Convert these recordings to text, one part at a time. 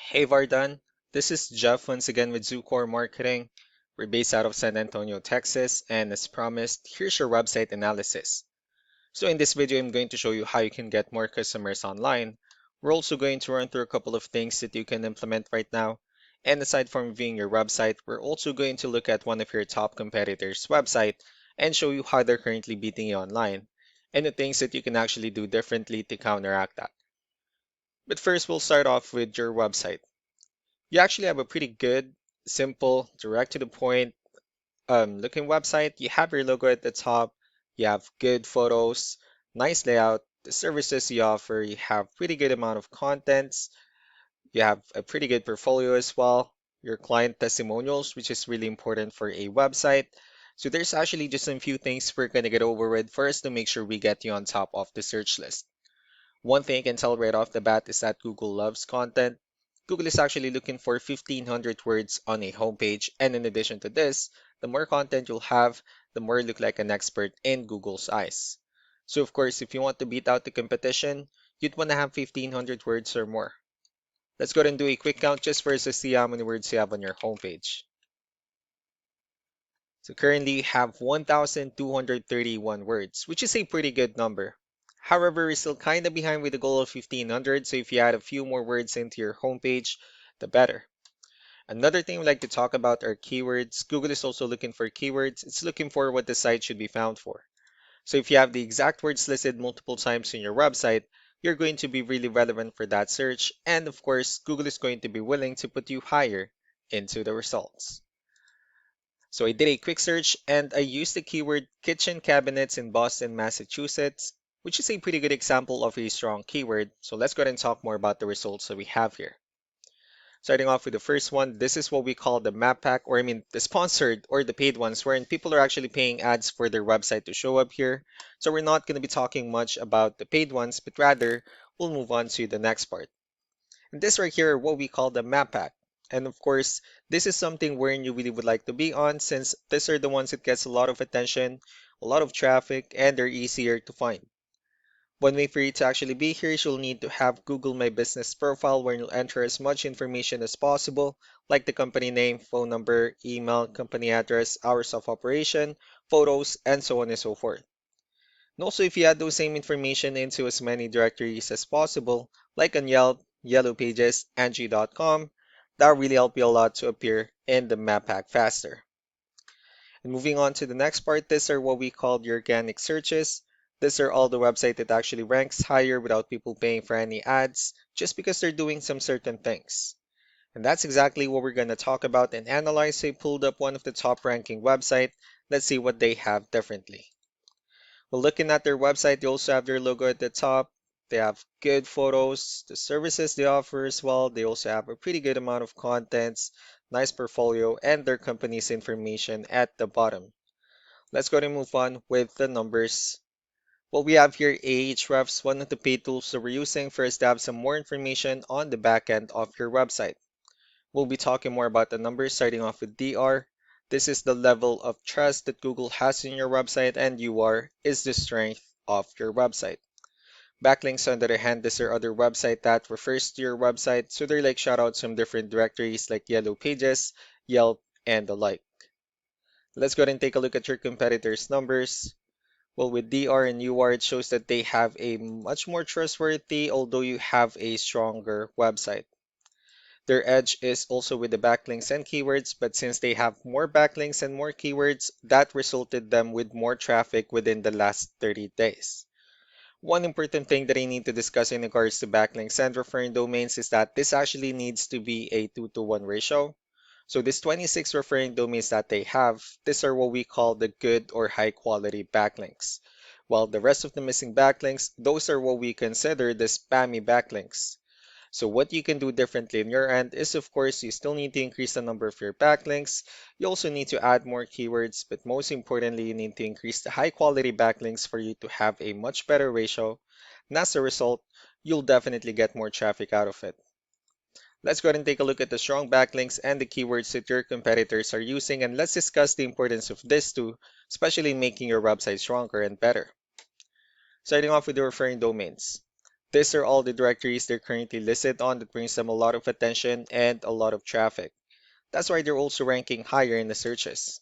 Hey Vardan, this is Jeff once again with Zucore Marketing. We're based out of San Antonio, Texas, and as promised, here's your website analysis. So in this video, I'm going to show you how you can get more customers online. We're also going to run through a couple of things that you can implement right now. And aside from reviewing your website, we're also going to look at one of your top competitors' website and show you how they're currently beating you online and the things that you can actually do differently to counteract that. But first, we'll start off with your website. You actually have a pretty good, simple, direct to the point looking website. You have your logo at the top, you have good photos, nice layout, the services you offer, you have pretty good amount of contents, you have a pretty good portfolio as well, your client testimonials, which is really important for a website. So there's actually just a few things we're gonna get over with first to make sure we get you on top of the search list. One thing I can tell right off the bat is that Google loves content. Google is actually looking for 1,500 words on a homepage, and in addition to this, the more content you'll have, the more you look like an expert in Google's eyes. So of course, if you want to beat out the competition, you'd want to have 1,500 words or more. Let's go ahead and do a quick count just first to see how many words you have on your homepage. So currently you have 1,231 words, which is a pretty good number. However, we're still kind of behind with the goal of 1,500, so if you add a few more words into your homepage, the better. Another thing we like to talk about are keywords. Google is also looking for keywords. It's looking for what the site should be found for. So if you have the exact words listed multiple times in your website, you're going to be really relevant for that search. And of course, Google is going to be willing to put you higher into the results. So I did a quick search and I used the keyword kitchen cabinets in Boston, Massachusetts, which is a pretty good example of a strong keyword. So let's go ahead and talk more about the results that we have here. Starting off with the first one, this is what we call the map pack, or I mean the sponsored or the paid ones, wherein people are actually paying ads for their website to show up here. So we're not going to be talking much about the paid ones, but rather we'll move on to the next part. And this right here, what we call the map pack. And of course, this is something wherein you really would like to be on since these are the ones that gets a lot of attention, a lot of traffic, and they're easier to find. One way for you to actually be here is you'll need to have Google My Business profile where you'll enter as much information as possible, like the company name, phone number, email, company address, hours of operation, photos, and so on and so forth. And also, if you add those same information into as many directories as possible, like on Yelp, Yellow Pages, Angie.com, that will really help you a lot to appear in the map pack faster. And moving on to the next part, these are what we call the organic searches. These are all the website that actually ranks higher without people paying for any ads, just because they're doing some certain things. And that's exactly what we're going to talk about and analyze. So I pulled up one of the top ranking website. Let's see what they have differently. Well, looking at their website, they also have their logo at the top. They have good photos, the services they offer as well. They also have a pretty good amount of contents, nice portfolio, and their company's information at the bottom. Let's go ahead and move on with the numbers. Well, we have here Ahrefs, one of the paid tools that we're using for us to have some more information on the back end of your website. We'll be talking more about the numbers starting off with DR. This is the level of trust that Google has in your website, and UR is the strength of your website. Backlinks, on the other hand, these are other website that refers to your website, so they're like shoutouts from different directories like Yellow Pages, Yelp, and the like. Let's go ahead and take a look at your competitors' numbers. Well, with DR and UR, it shows that they have a much more trustworthy, although you have a stronger website. Their edge is also with the backlinks and keywords, but since they have more backlinks and more keywords, that resulted them with more traffic within the last 30 days. One important thing that I need to discuss in regards to backlinks and referring domains is that this actually needs to be a 2-to-1 ratio. So this 26 referring domains that they have, these are what we call the good or high quality backlinks. While the rest of the missing backlinks, those are what we consider the spammy backlinks. So what you can do differently on your end is, of course, you still need to increase the number of your backlinks. You also need to add more keywords, but most importantly, you need to increase the high quality backlinks for you to have a much better ratio. And as a result, you'll definitely get more traffic out of it. Let's go ahead and take a look at the strong backlinks and the keywords that your competitors are using, and let's discuss the importance of this too, especially making your website stronger and better. Starting off with the referring domains. These are all the directories they're currently listed on that brings them a lot of attention and a lot of traffic. That's why they're also ranking higher in the searches.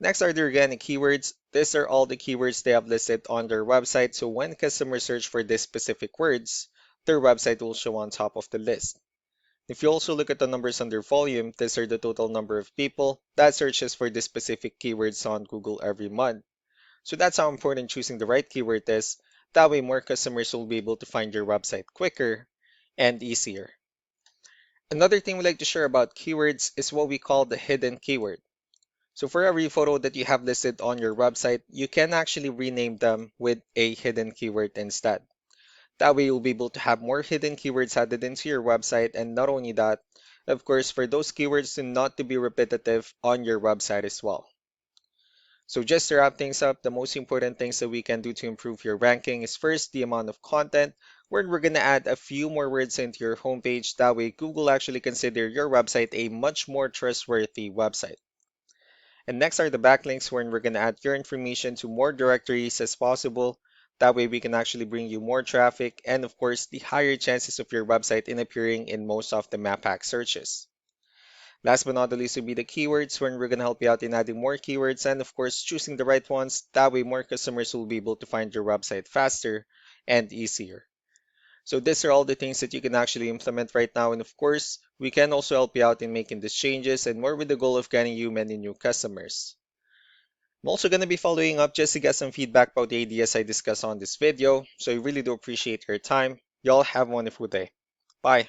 Next are the organic keywords. These are all the keywords they have listed on their website, so when customers search for these specific words, their website will show on top of the list. If you also look at the numbers under volume, these are the total number of people that searches for these specific keywords on Google every month. So that's how important choosing the right keyword is. That way more customers will be able to find your website quicker and easier. Another thing we like to share about keywords is what we call the hidden keyword. So for every photo that you have listed on your website, you can actually rename them with a hidden keyword instead. That way you'll be able to have more hidden keywords added into your website, and not only that, of course, for those keywords to not to be repetitive on your website as well. So just to wrap things up, the most important things that we can do to improve your ranking is first the amount of content, where we're going to add a few more words into your homepage. That way Google actually consider your website a much more trustworthy website. And next are the backlinks, wherein we're going to add your information to more directories as possible. That way we can actually bring you more traffic and of course the higher chances of your website in appearing in most of the map hack searches. Last but not the least will be the keywords, wherein we're going to help you out in adding more keywords and of course choosing the right ones. That way more customers will be able to find your website faster and easier. So these are all the things that you can actually implement right now. And of course, we can also help you out in making these changes and more with the goal of getting you many new customers. I'm also going to be following up just to get some feedback about the ideas I discussed on this video. So I really do appreciate your time. Y'all have a wonderful day. Bye.